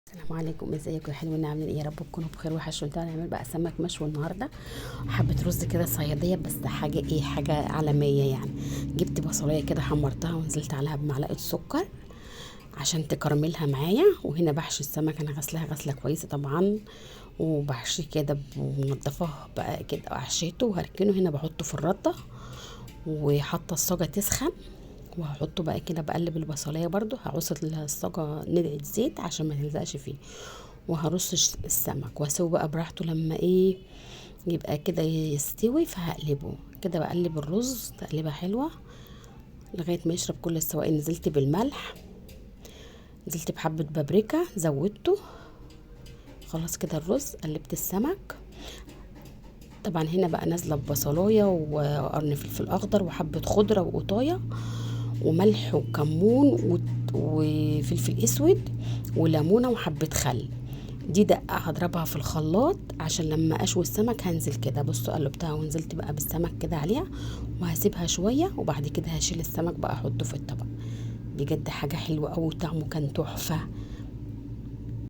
السلام عليكم، ازيكم يا حلوين؟ عاملين ايه؟ يا رب تكونوا بخير. وحشون. تعالى نعمل بقى سمك مشوي النهارده. حبه رز كده صياديه، بس حاجه ايه، حاجه عالميه يعني. جبت بصلايه كده حمرتها ونزلت عليها بمعلقه سكر عشان تكرملها معايا. وهنا بحشي السمك، انا غسلها غسله كويسه طبعا، وبحشيه كده ومنضفاه بقى كده وحشيته وهركنه. هنا بحطه في الرده وحاطه الصاجه تسخن، وهحطه بقى كده. بقلب البصلايه برضو، هعوص الصاجه ندعه زيت عشان ما تلزقش فيه، وهرص السمك واسيبه بقى براحته لما ايه يبقى كده يستوي. فهقلبه كده، بقلب الرز تقليبه حلوه لغايه ما يشرب كل السوائل. نزلت بالملح، نزلت بحبه بابريكا زودته. خلاص كده الرز. قلبت السمك طبعا. هنا بقى نازله ببصلايه وقرن فلفل اخضر وحبه خضره وقطايه وملح وكمون وفلفل اسود وليمونه وحبه خل. دي دقة هضربها في الخلاط عشان لما اشوي السمك هنزل كده. بصوا قلبتها ونزلت بقى بالسمك كده عليها، وهسيبها شويه وبعد كده هشيل السمك بقى احطه في الطبق. بجد حاجه حلوه قوي، طعمه كان تحفه.